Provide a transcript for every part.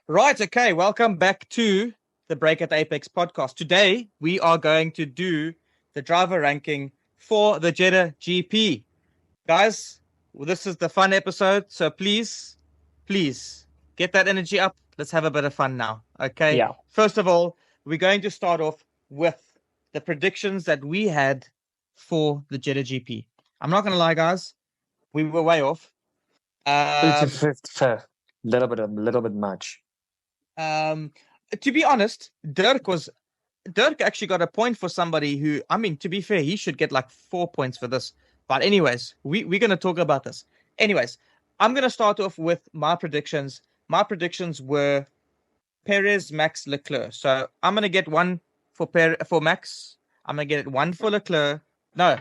Right, okay, welcome back to the Break at Apex podcast. Today, we are going to do the driver ranking for the Jeddah GP. Guys, this is the fun episode, so please get that energy up. Let's have a bit of fun now, okay? Yeah. First of all, we're going to start off with the predictions that we had for the Jeddah GP. I'm not going to lie, guys, we were way off. It's a fifth, little bit much. To be honest, Dirk actually got a point for somebody who, I mean, to be fair, he should get like 4 points for this. But anyways, we're going to talk about this. Anyways, I'm going to start off with my predictions. My predictions were Perez, Max, Leclerc. So I'm going to get one for Max. I'm going to get one for Leclerc. No.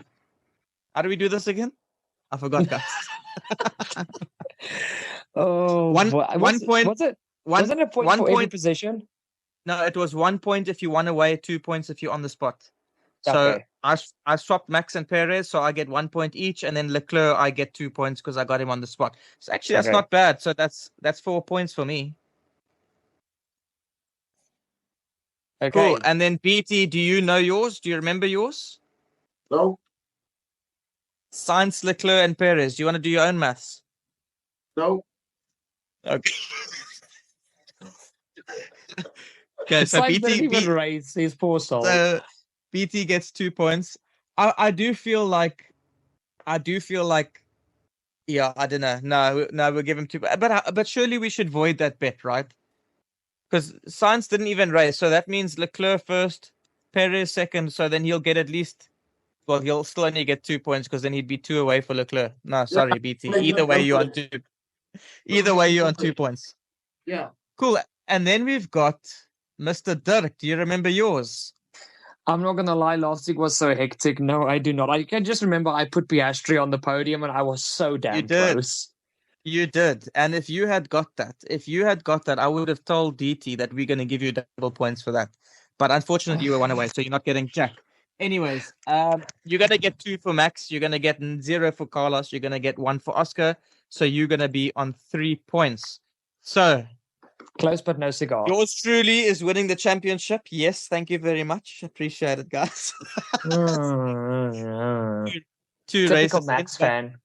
How do we do this again? I forgot, guys. One point. Was it? Wasn't a point for every position? No, it was 1 point if you won away, 2 points if you're on the spot. So Okay. I swapped Max and Perez, so I get 1 point each, and then Leclerc I get 2 points because I got him on the spot. So actually that's not bad. So that's 4 points for me. Okay. Cool. And then BT, do you know yours? Do you remember yours? No. Sainz, Leclerc, and Perez. Do you want to do your own maths? No. Okay. Okay, it's so like BT even raise his poor soul. So BT gets 2 points. I do feel like, yeah, I don't know. No, we'll give him 2. But surely we should void that bet, right? Because Sainz didn't even race, so that means Leclerc first, Perez second. So then he'll get at least. Well, he'll still only get 2 points because then he'd be 2 away for Leclerc. No, sorry, BT. Either way, you're on 2. Either way, you're on 2 points. Yeah. Cool. And then we've got Mr. Dirk. Do you remember yours? I'm not going to lie. Last week was so hectic. No, I do not. I can just remember I put Piastri on the podium and I was so damn close. You did. And if you had got that, I would have told DT that we're going to give you double points for that. But unfortunately, you were 1 away, so you're not getting jack. Anyways, you're going to get 2 for Max. You're going to get 0 for Carlos. You're going to get 1 for Oscar. So you're going to be on 3 points. So close, but no cigar. Yours truly is winning the championship. Yes, thank you very much. Appreciate it, guys. Two Typical races. Max fan.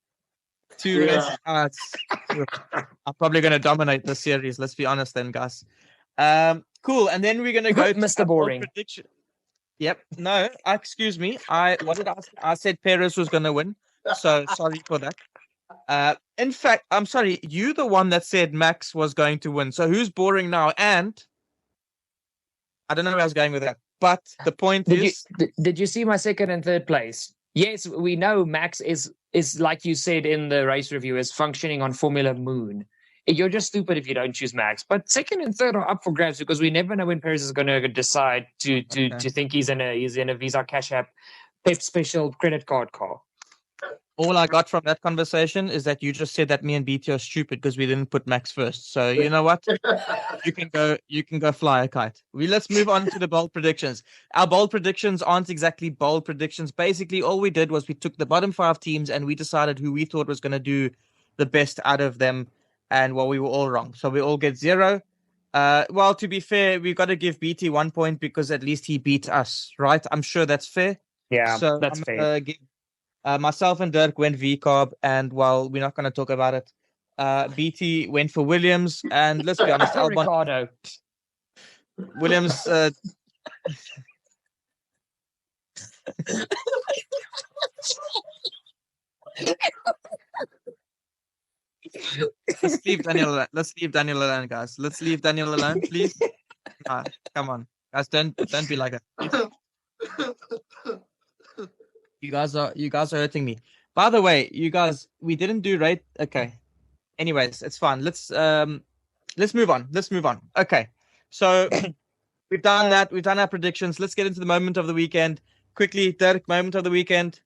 2 races. I'm probably going to dominate the series. Let's be honest, then, guys. Cool. And then we're going to go to Mr. Boring. Prediction. Yep. No, excuse me. What did I say? I said Perez was going to win. So sorry for that. In fact, I'm sorry, you the one that said Max was going to win. So who's boring now? And I don't know where I was going with that. But the point did you see my second and third place? Yes, we know Max is like you said in the race review, is functioning on Formula Moon. You're just stupid if you don't choose Max. But second and third are up for grabs because we never know when Perez is going to decide to think he's in a Visa Cash App Pep Special credit card car. All I got from that conversation is that you just said that me and BT are stupid because we didn't put Max first. So you know what? You can go fly a kite. Let's move on to the bold predictions. Our bold predictions aren't exactly bold predictions. Basically, all we did was we took the bottom 5 teams and we decided who we thought was going to do the best out of them. And well, we were all wrong. So we all get 0. Well, to be fair, we've got to give BT 1 point because at least he beat us, right? I'm sure that's fair. Yeah, so that's fair. Myself and Dirk went V-Carb, and well, we're not going to talk about it. BT went for Williams, and let's be honest, Albon. Ricardo. Williams. Let's leave Daniel alone, guys. Let's leave Daniel alone, please. Come on, guys. Don't be like that. You guys are hurting me. By the way, you guys, we didn't do rate. Okay. Anyways, it's fine. Let's move on. Okay. So we've done that. We've done our predictions. Let's get into the moment of the weekend. Quickly, Dirk, moment of the weekend.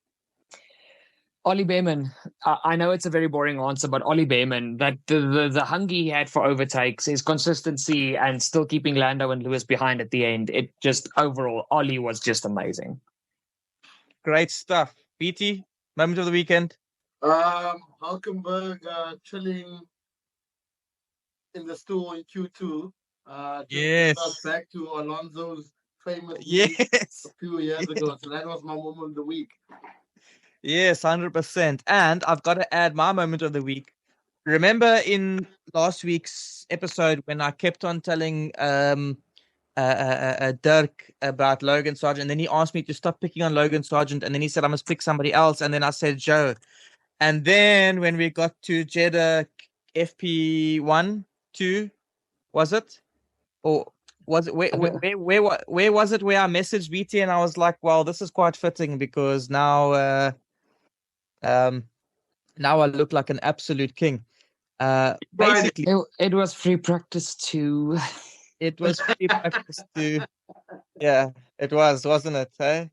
Ollie Behrman. I know it's a very boring answer, but Ollie Behrman, that the hunger he had for overtakes, his consistency, and still keeping Lando and Lewis behind at the end, it just overall, Ollie was just amazing. Great stuff. BT, moment of the weekend. Hulkenberg chilling in the stool in Q2 Just us Yes. back to Alonso's famous Yes. a few years ago. So that was my moment of the week. Yes, 100%. And I've got to add my moment of the week. Remember in last week's episode when I kept on telling Dirk about Logan Sargent, and then he asked me to stop picking on Logan Sargent, and then he said I must pick somebody else, and then I said Joe. And then when we got to Jeddah FP1, 2, was it? Or was it where was it where I messaged BT and I was like, well, this is quite fitting because um now I look like an absolute king. Basically It was free practice too. it was free practice to yeah, it was, wasn't it? Hey?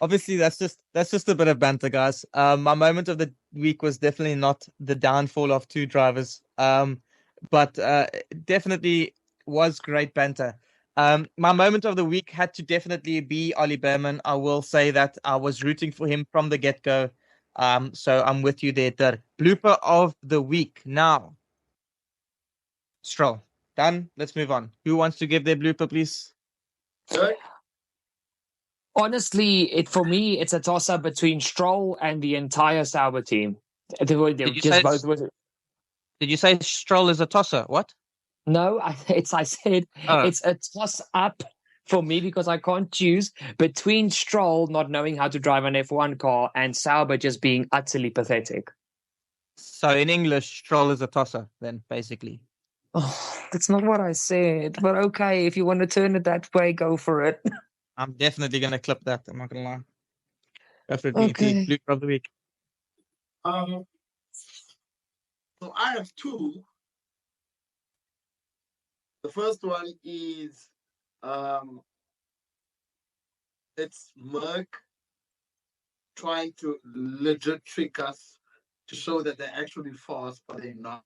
Obviously that's just a bit of banter, guys. My moment of the week was definitely not the downfall of two drivers. But definitely was great banter. My moment of the week had to definitely be Ollie Behrman. I will say that I was rooting for him from the get-go. So I'm with you there, Dirk. Blooper of the week. Now, Stroll. Done. Let's move on. Who wants to give their blooper, please? Dirk? Honestly, for me, it's a toss-up between Stroll and the entire Sauber team. They were Did you just say both. Did you say Stroll is a tosser? What? No, I said Oh. it's a toss-up for me because I can't choose between Stroll not knowing how to drive an F1 car and Sauber just being utterly pathetic. So in English, Stroll is a tosser, then basically. Oh, that's not what I said. But okay, if you want to turn it that way, go for it. I'm definitely gonna clip that. I'm not gonna lie. Definitely Okay. blooper of the week. So I have two. The first one is it's Merck trying to legit trick us to show that they're actually fast, but they're not.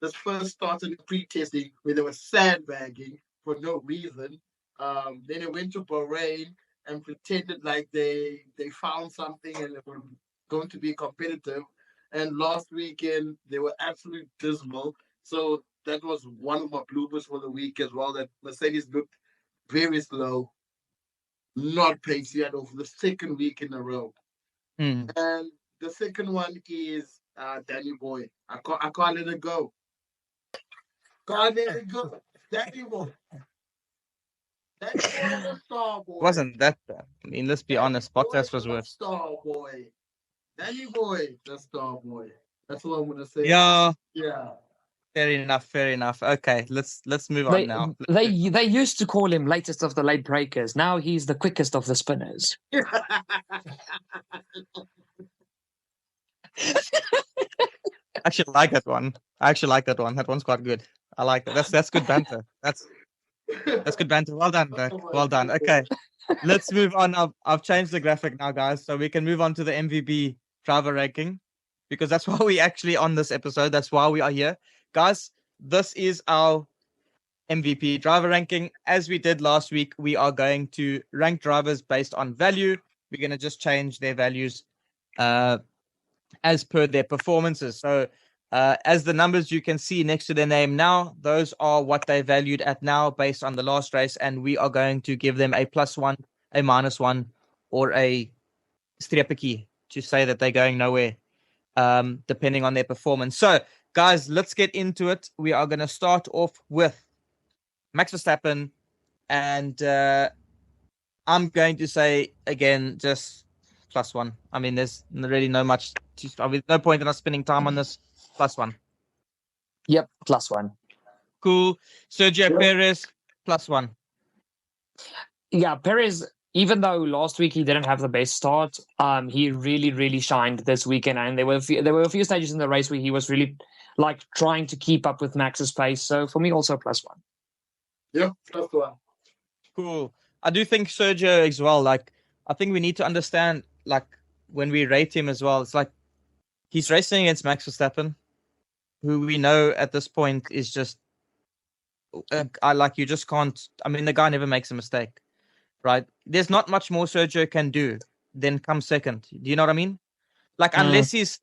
This first started in pre-testing where they were sandbagging for no reason. Then it went to Bahrain and pretended like they found something and they were going to be competitive. And last weekend they were absolutely dismal. So that was one of my bloopers for the week as well. That Mercedes looked very slow, not pacey at all for the second week in a row. Hmm. And the second one is Danny Boy. I can't let it go. Can't let it go. Danny Boy. Danny Boy is a star boy. Wasn't that bad? I mean, let's be Danny honest. Boy Bottas was is a worse. star boy. Danny Boy, the star boy. That's what I'm gonna say. Yeah. Yeah. Fair enough. Fair enough. Okay, let's move on now. They used to call him latest of the late breakers. Now he's the quickest of the spinners. I actually like that one. That one's quite good. I like that. That's good banter. That's good banter. Well done, Dirk. Well done. Okay, let's move on. I've changed the graphic now, guys, so we can move on to the MVP driver ranking because that's why we actually on this episode. That's why we are here, guys. This is our MVP driver ranking. As we did last week, we are going to rank drivers based on value. We're going to just change their values as per their performances. So as the numbers you can see next to their name now, those are what they valued at now based on the last race. And we are going to give them a +1, a -1, or a streepie to say that they're going nowhere, depending on their performance. So, guys, let's get into it. We are going to start off with Max Verstappen. And I'm going to say, again, just +1. I mean, there's really no much. No point in us spending time on this. +1. Yep, +1. Cool. Sergio Perez, +1. Yeah, Perez, even though last week he didn't have the best start, he really, really shined this weekend. And there were a few stages in the race where he was really like trying to keep up with Max's pace. So for me, also +1. Yeah, +1. Cool. I do think Sergio as well. Like, I think we need to understand, like, when we rate him as well, it's like he's racing against Max Verstappen, who we know at this point is just, you just can't. I mean, the guy never makes a mistake, right? There's not much more Sergio can do than come second. Do you know what I mean? Like unless he's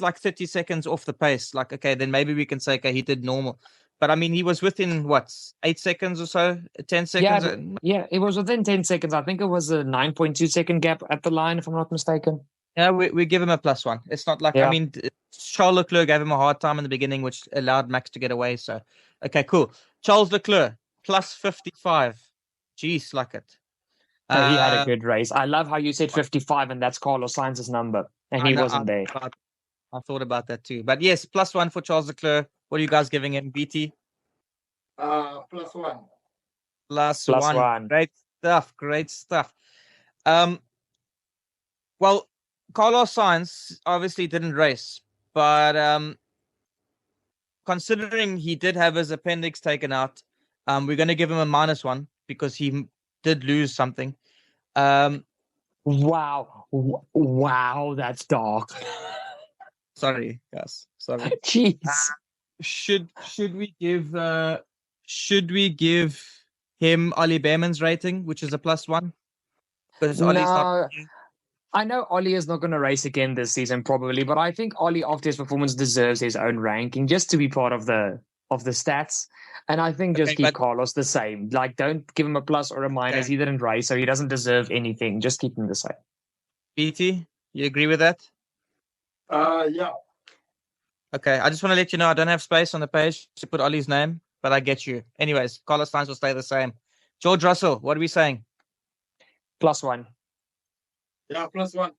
like 30 seconds off the pace, like okay, then maybe we can say okay, he did normal. But I mean, he was within what 8 seconds or so, 10 seconds. Yeah, it was within 10 seconds. I think it was a 9.2 second gap at the line, if I'm not mistaken. Yeah, we give him a +1. It's not like I Yeah. mean, Charles Leclerc gave him a hard time in the beginning, which allowed Max to get away. So, okay, cool. Charles Leclerc +55. Jeez, like it. So he had a good race. I love how you said 55, and that's Carlos Sainz's number, and he wasn't there. I thought about that too. But yes, +1 for Charles Leclerc. What are you guys giving him, BT? +1. +1. Great stuff. Great stuff. Well, Carlos Sainz obviously didn't race, but considering he did have his appendix taken out, we're going to give him a -1 because he did lose something. Wow, that's dark. Sorry, guys. Sorry. Jeez. Should we give him Ollie Behrman's rating, which is a +1? Because Ollie's not. I know Ollie is not going to race again this season, probably, but I think Ollie, after his performance, deserves his own ranking just to be part of the stats. And I think just keep Carlos the same. Like, don't give him a plus or a minus. Okay. He didn't race, so he doesn't deserve anything. Just keep him the same. BT, you agree with that? Yeah. Okay, I just want to let you know I don't have space on the page to put Ollie's name, but I get you. Anyways, Carlos Sainz will stay the same. George Russell, what are we saying? +1. Yeah, +1.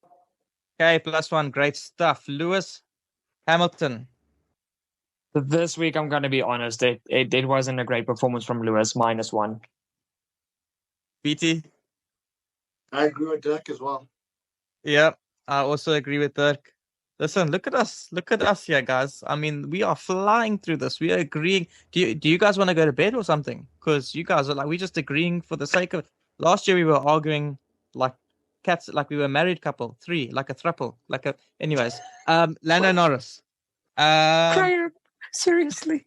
Okay, +1. Great stuff. Lewis Hamilton. This week, I'm going to be honest. It wasn't a great performance from Lewis. -1. BT? I agree with Dirk as well. Yeah, I also agree with Dirk. Listen, look at us. Look at us here, guys. I mean, we are flying through this. We are agreeing. Do you guys want to go to bed or something? Because you guys are like, we're just agreeing for the sake of. Last year, we were arguing like cats, like we were a married couple, 3, like a throuple, like a. Anyways, Lando Norris. Seriously.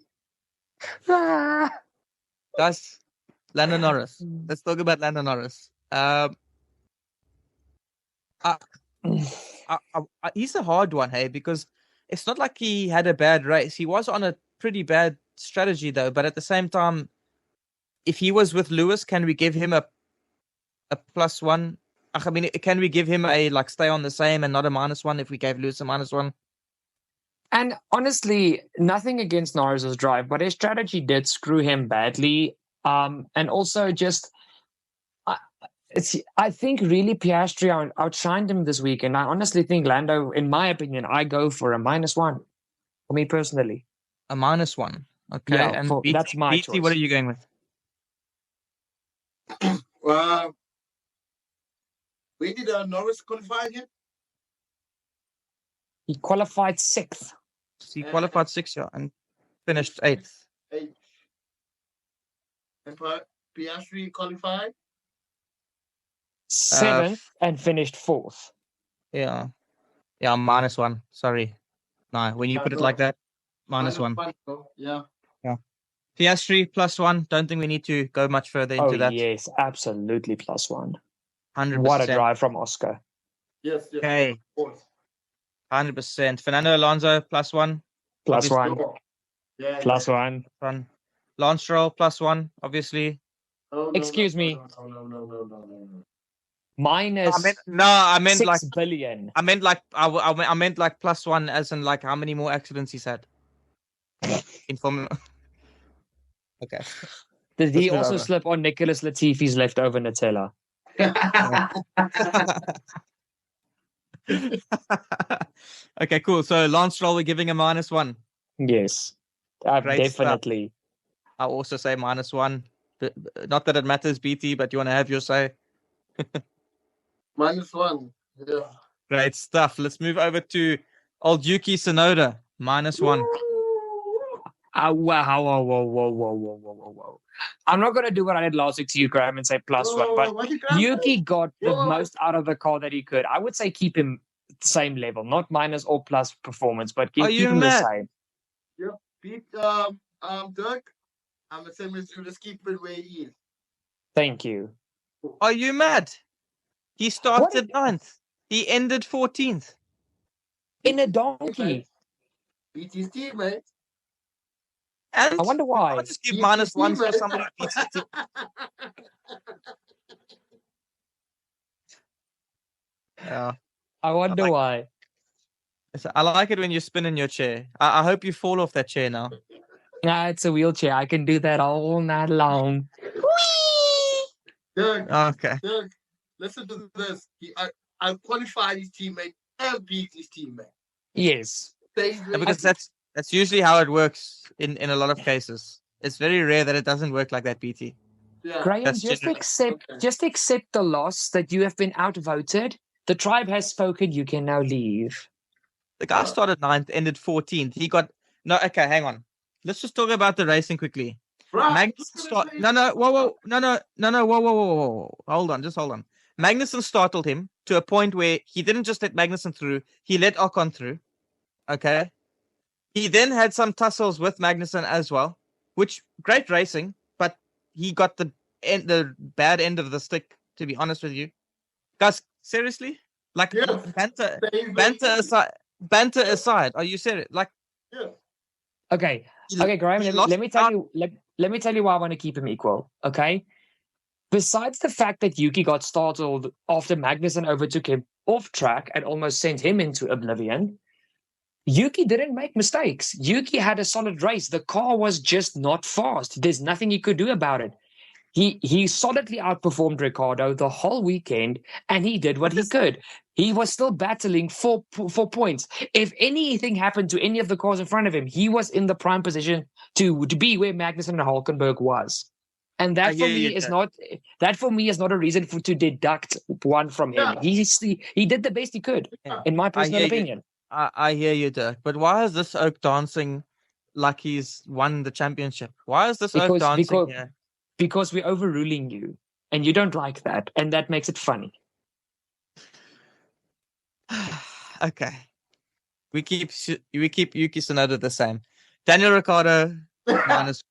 Guys, Lando Norris. Let's talk about Lando Norris. He's a hard one, hey, because it's not like he had a bad race. He was on a pretty bad strategy, though. But at the same time, if he was with Lewis, can we give him a +1? I mean, can we give him a like stay on the same and not a -1 if we gave Lewis a -1? And honestly, nothing against Norris's drive, but his strategy did screw him badly. And also just. I think really Piastri outshined him this week, and I honestly think Lando, in my opinion, I go for a -1 for me personally. A -1, okay. Yeah, and that's my BT, choice. what are you going with? Where did Norris qualify again? He qualified 6th. He qualified 6th, yeah, and finished 8th. 8th. And Piastri qualified 7th and finished 4th. Yeah, -1. Sorry, no. When you put it like that, -1. Yeah. Piastri +1. Don't think we need to go much further into that. Yes, absolutely +1. 100%. What a drive from Oscar. Yes. Okay. 100%. Fernando Alonso +1. +1. Yeah. +1. Lance Stroll +1. Obviously. Excuse me. No. -6 billion. I meant like +1 as in like how many more accidents he's had in Formula. Okay. Did he also slip on Nicholas Latifi's leftover Nutella? Okay, cool. So Lance Stroll, we're giving a -1. Yes, definitely. Stuff. I'll also say -1. Not that it matters, BT, but you want to have your say. -1. Yeah. Great stuff. Let's move over to old Yuki Tsunoda. -1. Whoa. I'm not going to do what I did last week to you, Graham, and say +1, but Yuki got the most out of the car that he could. I would say keep him the same level, not minus or plus performance, but keep him the same. Yeah, beat Dirk. I'm the same as you. Just keep it where he is. Thank you. Are you mad? He started 9th. He ended 14th. in a donkey. Beat his teammate. And I wonder you why. can't just give Beat minus his ones for teammate. somebody who beats his team. Yeah, I wonder like why. I like it when you spin in your chair. I hope you fall off that chair now. Nah, it's a wheelchair. I can do that all night long. Dirk, Okay. Dirk, listen to this. I qualified his teammate and beat his teammate. Yes. Stage Yeah, because race. that's usually how it works in a lot of cases. It's very rare that it doesn't work like that, BT. Yeah. Graham, That's just generally. accept the loss that you have been outvoted. The tribe has spoken. You can now leave. The guy started 9th, ended 14th. He got no. Okay, hang on. Let's just talk about the racing quickly. Bruh, Magnussen start. No, whoa, no, whoa. Hold on, just hold on. Magnussen startled him to a point where he didn't just let Magnussen through. He let Ocon through. Okay. He then had some tussles with Magnussen as well, which great racing, but he got the bad end of the stick. To be honest with you, guys, seriously, like Yeah. banter, Stage banter race. aside, banter aside, are you serious? Like, Yeah. Okay. he, Okay, Graham, he let lost me tell out. you let me tell you why I want to keep him equal. Okay. Besides the fact that Yuki got startled after Magnussen overtook him off track and almost sent him into oblivion, Yuki didn't make mistakes. Yuki had a solid race. The car was just not fast. There's nothing he could do about it. He solidly outperformed Ricardo the whole weekend, and he did what he could. He was still battling for points. If anything happened to any of the cars in front of him, he was in the prime position to be where Magnussen and Hulkenberg was. And I that for hear you, me is Jack. not a reason to deduct one from him. Yeah. He did the best he could, Yeah. in my I personal hear you. opinion. I hear you, Dirk. But why is this oak dancing like he's won the championship? Why is this oak Because dancing because here? because we're overruling you, and you don't like that, and that makes it funny. Okay. We keep Yuki Tsunoda the same. Daniel Ricciardo minus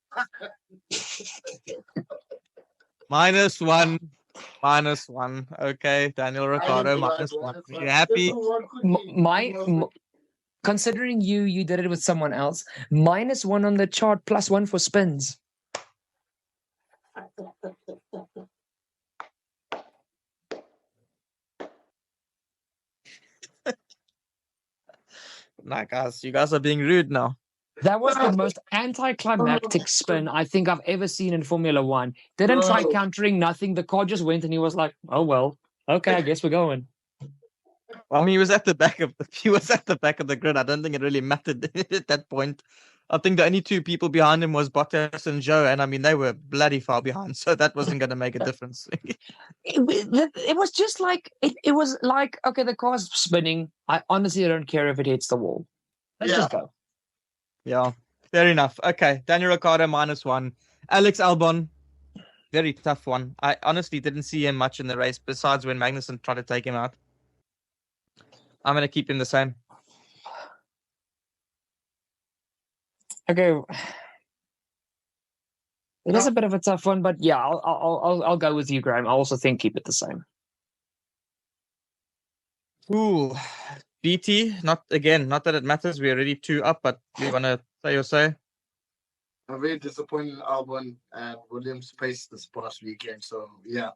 minus one. Okay, Daniel Ricciardo minus one. Are you happy? Considering you did it with someone else, -1 on the chart, +1 for spins. Nah, guys, you guys are being rude now. That was the most anticlimactic spin I think I've ever seen in Formula One. Didn't try Bro. countering, nothing. The car just went, and he was like, "Oh well, okay, I guess we're going." I mean, he was at the back of the grid. I don't think it really mattered at that point. I think the only two people behind him was Bottas and Joe, and I mean they were bloody far behind, so that wasn't going to make a difference. It was just like it was like, okay, the car's spinning. I honestly don't care if it hits the wall. Let's just go. Yeah, fair enough. Okay, Daniel Ricciardo -1. Alex Albon, very tough one. I honestly didn't see him much in the race, besides when Magnussen tried to take him out. I'm going to keep him the same. Okay. It is a bit of a tough one, but yeah, I'll go with you, Graham. I also think keep it the same. Ooh, BT, not that it matters. We're already 2 up, but you want to say your say? I'm very disappointed in Albon and Williams' pace this past weekend. So yeah.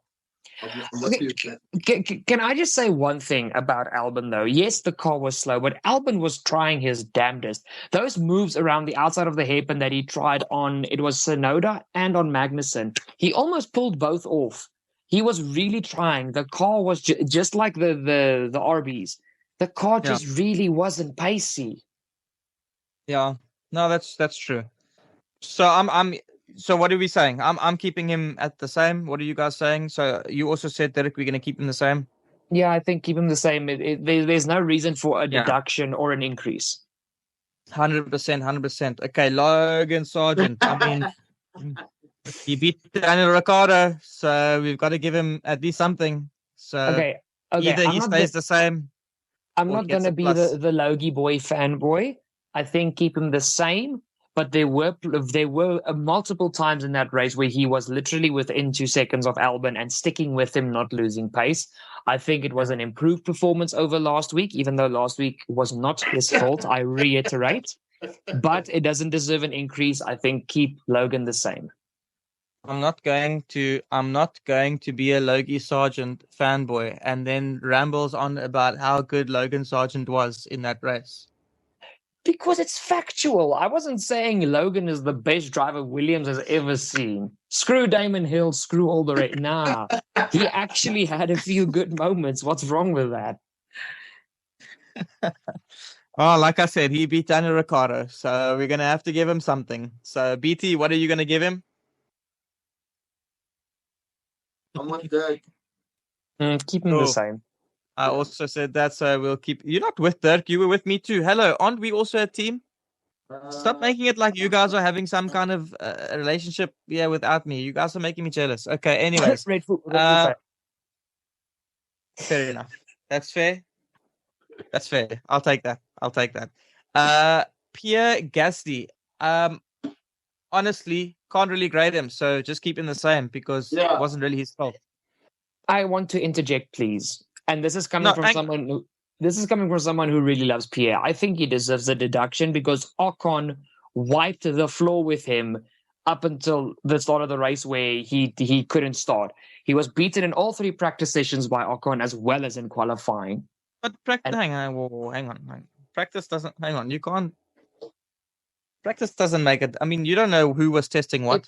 Can I just say one thing about Albon, though? Yes, the car was slow, but Albon was trying his damnedest. Those moves around the outside of the hairpin that he tried on, it was Sonoda and on Magnussen, he almost pulled both off. He was really trying. The car was just like the RBs. The car just really wasn't pacey. Yeah, no, that's true. So So what are we saying? I'm keeping him at the same. What are you guys saying? So you also said, Derek, we're going to keep him the same. Yeah, I think keep him the same. There's no reason for a deduction or an increase. 100%, 100%. Okay, Logan Sargent. I mean, he beat Daniel Ricciardo, so we've got to give him at least something. So Okay. either he stays the same. I'm or not gets going to a be plus. the Logie boy fanboy. I think keep him the same. but there were multiple times in that race where he was literally within 2 seconds of Albon and sticking with him, not losing pace. I think it was an improved performance over last week, even though last week was not his fault, I reiterate. But it doesn't deserve an increase. I think keep Logan the same. I'm not going to be a Logie Sargent fanboy and then rambles on about how good Logan Sargent was in that race. Because it's factual. I wasn't saying Logan is the best driver Williams has ever seen. Screw Damon Hill, screw all the rest. Nah, he actually had a few good moments. What's wrong with that? Oh, like I said, he beat Daniel Ricciardo, so we're going to have to give him something. So, BT, what are you going to give him? I'm with Dirk. Keep him the same. I also said that, so we'll keep... You're not with Dirk, you were with me too. Hello, aren't we also a team? Stop making it like you guys are having some kind of relationship without me. You guys are making me jealous. Okay, anyways. Red Bull fair enough. That's fair. That's fair. I'll take that. Pierre Gasly. Honestly, can't really grade him, so just keep him the same because it wasn't really his fault. I want to interject, please. And this is coming from someone who really loves Pierre. I think he deserves a deduction because Ocon wiped the floor with him up until the start of the race where he couldn't start. He was beaten in all 3 practice sessions by Ocon as well as in qualifying. But hang on. Practice doesn't... Hang on, you can't... Practice doesn't make it... I mean, you don't know who was testing what.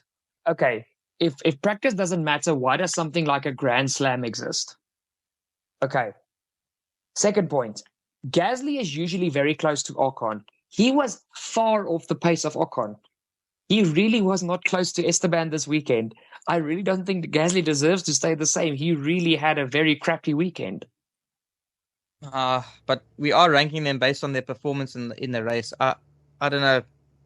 If practice doesn't matter, why does something like a Grand Slam exist? Okay. Second point. Gasly is usually very close to Ocon. He was far off the pace of Ocon. He really was not close to Esteban this weekend. I really don't think Gasly deserves to stay the same. He really had a very crappy weekend. But we are ranking them based on their performance in the race. I don't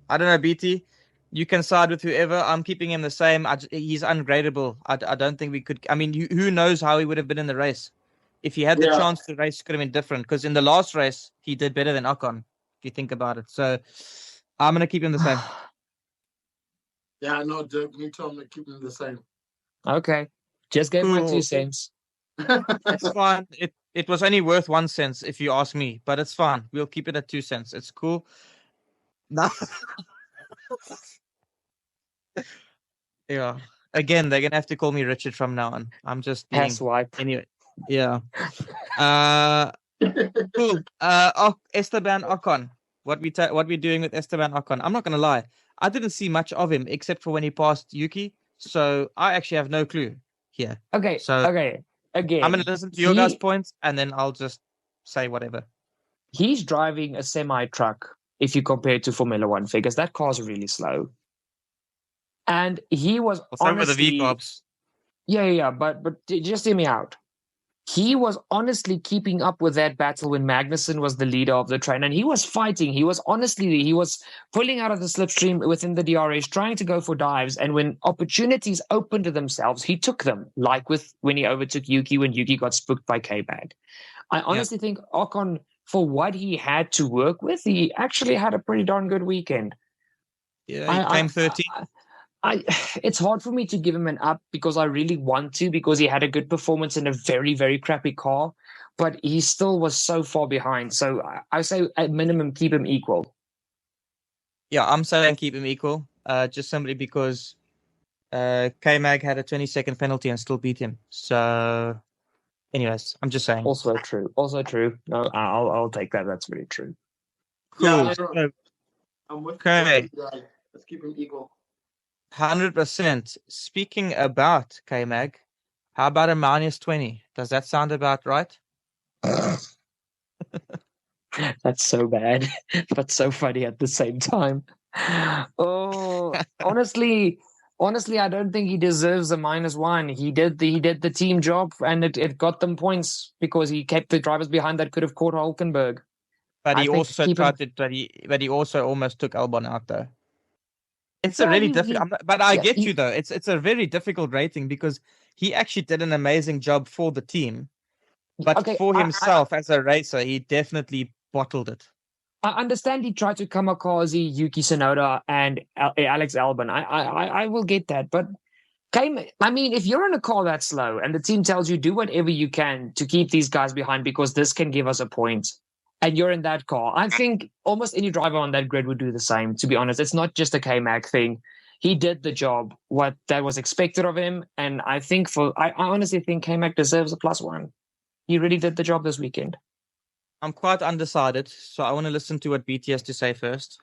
know, BT. You can side with whoever. I'm keeping him the same. He's ungradable. I don't think we could... I mean, who knows how he would have been in the race. If he had the chance, the race could have been different. Because in the last race, he did better than Ocon, if you think about it. So I'm going to keep him the same. Yeah, I know, Dirk. Me too. I'm going to keep him the same. Okay. Just gave my 2 cents. It's fine. It was only worth 1 cent, if you ask me. But it's fine. We'll keep it at 2 cents. It's cool. No. Yeah. Again, they're going to have to call me Richard from now on. I'm just being... Pass wipe. Anyway. Yeah. Cool. Esteban Ocon. What we doing with Esteban Ocon? I'm not gonna lie. I didn't see much of him except for when he passed Yuki. So I actually have no clue here. Okay. Again, I'm gonna listen to your guys' points and then I'll just say whatever. He's driving a semi truck if you compare it to Formula One figures. That car's really slow. And he was honestly... Over the V-Cops. Yeah, but just hear me out. He was honestly keeping up with that battle when Magnussen was the leader of the train, and he was fighting. He was pulling out of the slipstream within the DRS, trying to go for dives, and when opportunities opened to themselves, he took them, like when he overtook Yuki when Yuki got spooked by K-Bag. I honestly think Ocon, for what he had to work with, he actually had a pretty darn good weekend. Yeah, he came 13th. It's hard for me to give him an up because I really want to, because he had a good performance in a very, very crappy car, but he still was so far behind. So I say at minimum, keep him equal. Yeah, I'm saying keep him equal, just simply because K-Mag had a 20-second penalty and still beat him. So anyways, I'm just saying. Also true. No, I'll take that. That's very true. Cool. Yeah, I'm with okay. Let's keep him equal. 100%. Speaking about K-Mag, how about a -20? Does that sound about right? That's so bad, but so funny at the same time. Oh, honestly, I don't think he deserves a -1. He did the team job, and it got them points because he kept the drivers behind that could have caught Hulkenberg. But he also but he also almost took Albon out though. It's a really difficult, but I get you though. It's a very difficult rating because he actually did an amazing job for the team, but for himself as a racer, he definitely bottled it. I understand he tried to kamikaze Yuki Tsunoda and Alex Albon. I will get that, but I mean, if you're in a car that slow and the team tells you do whatever you can to keep these guys behind because this can give us a point, and you're in that car, I think almost any driver on that grid would do the same. To be honest, it's not just a K-Mag thing. He did the job, what that was expected of him, and I honestly think K-Mag deserves a +1. He really did the job this weekend. I'm quite undecided, so I want to listen to what BT has to say first.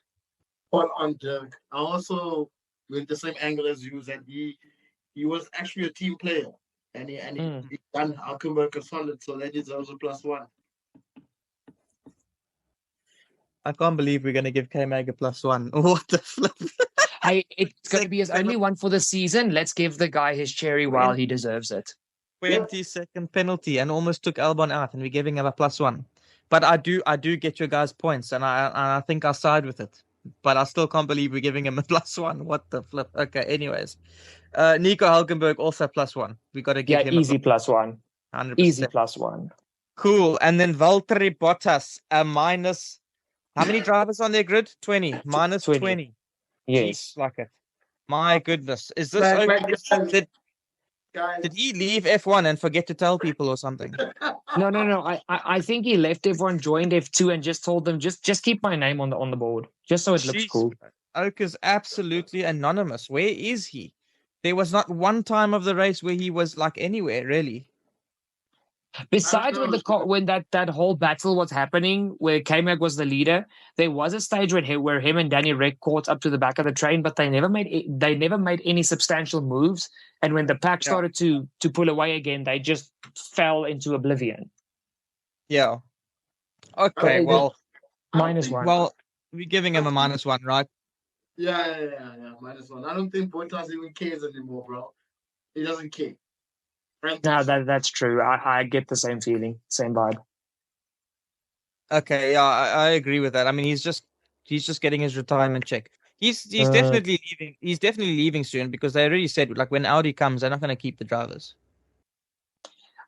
Well, on Dirk, I also with the same angle as you, that he was actually a team player, and he done Hulkenberg a solid, so that deserves a +1. I can't believe we're going to give K-Mag a +1. What the flip? Hey, it's going to be his only one for the season. Let's give the guy his cherry while he deserves it. 20-second penalty and almost took Albon out, and we're giving him a +1. But I do get your guys' points, and I think I'll side with it. But I still can't believe we're giving him a +1. What the flip? Okay, anyways. Nico Hulkenberg also +1. We got to give him easy +1. 100%. Easy +1. Cool. And then Valtteri Bottas, a minus. How many drivers on their grid? 20. Minus 20. Yes. Jeez, like it. My goodness. Is this okay? Did he leave F1 and forget to tell people or something? No. I think he left F1, joined F2, and just told them just keep my name on the board, just so it looks cool. Oak is absolutely anonymous. Where is he? There was not one time of the race where he was like anywhere, really. Besides when that whole battle was happening, where K-Mag was the leader, there was a stage where him and Danny Rick caught up to the back of the train, but they never made any substantial moves. And when the pack started to pull away again, they just fell into oblivion. Yeah. Okay. Well, -1. Well, we're giving him a -1, right? Yeah. -1. I don't think Bottas even cares anymore, bro. He doesn't care. No, that's true. I get the same feeling, same vibe. Okay, yeah, I agree with that. I mean, he's just getting his retirement check. He's definitely leaving. He's definitely leaving soon because they already said like when Audi comes, they're not going to keep the drivers.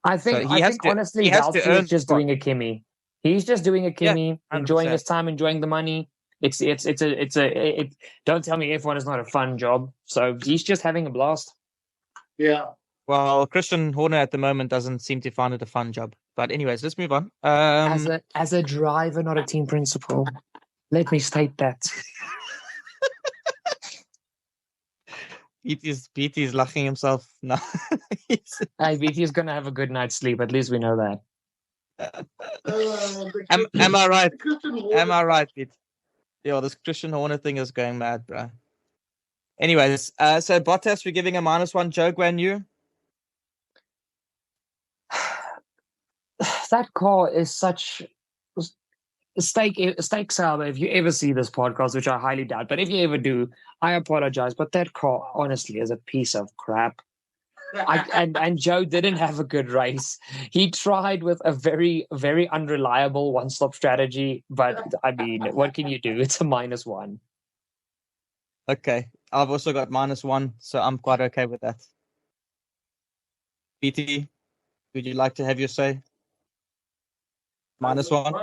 I think honestly, Valtteri is just doing a Kimi. He's just doing a Kimi, enjoying his time, enjoying the money. Don't tell me F1 is not a fun job. So he's just having a blast. Yeah. Well, Christian Horner at the moment doesn't seem to find it a fun job. But anyways, let's move on. As a driver, not a team principal. Let me state that. BT's laughing himself now. BT is gonna have a good night's sleep. At least we know that. Am I right? Am I right, BT? Yo, this Christian Horner thing is going mad, bro. Anyways, so Bottas, we're giving a -1. Joe Guan Yu. That car is such a steak sour. If you ever see this podcast, which I highly doubt, but if you ever do, I apologize. But that car, honestly, is a piece of crap. And Joe didn't have a good race. He tried with a very, very unreliable one-stop strategy. But I mean, what can you do? It's a -1. Okay, I've also got -1, so I'm quite okay with that. BT, would you like to have your say? -1.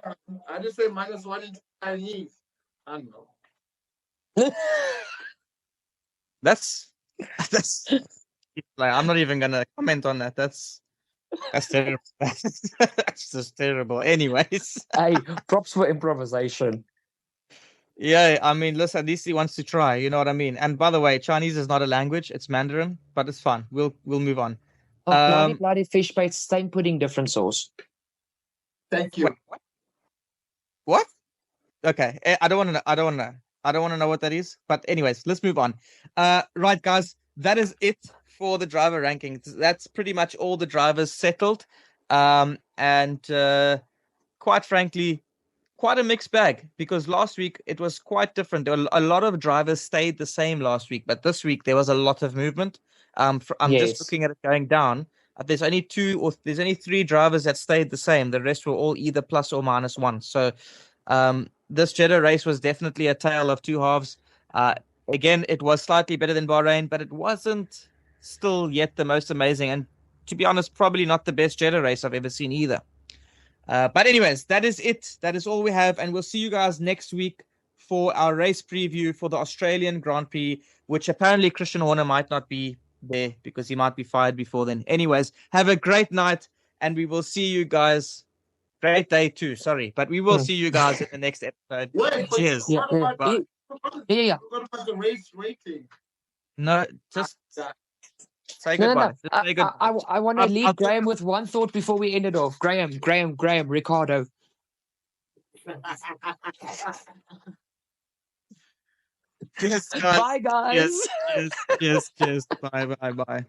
I just say -1 in Chinese. I don't know. That's like I'm not even gonna comment on that. That's terrible. That's just terrible. Anyways. Hey, props for improvisation. Yeah, I mean, listen, at least he wants to try. You know what I mean? And by the way, Chinese is not a language; it's Mandarin, but it's fine. We'll move on. Bloody fish bait, stain pudding, different sauce. Thank you. What? Okay, I don't want to know what that is. But anyways, let's move on. Right, guys, that is it for the driver rankings. That's pretty much all the drivers settled. And quite frankly, quite a mixed bag because last week it was quite different. There were a lot of drivers stayed the same last week, but this week there was a lot of movement. I'm just looking at it going down. There's only 3 drivers that stayed the same. The rest were all either plus or -1. So this Jeddah race was definitely a tale of two halves. Again, it was slightly better than Bahrain, but it wasn't still yet the most amazing. And to be honest, probably not the best Jeddah race I've ever seen either. But anyways, that is it. That is all we have, and we'll see you guys next week for our race preview for the Australian Grand Prix, which apparently Christian Horner might not be there because he might be fired before then. Anyways, have a great night, and we will see you guys. Great day too. Sorry, but we will see you guys in the next episode. Wait, Cheers. Yeah, Bye. yeah. Forgot about the race rating. No, just say No. goodbye. Just say goodbye. I want to I'll leave Graham with one thought before we end it off. Graham, Ricardo. Cheers, guys. Bye, guys. Yes. Bye.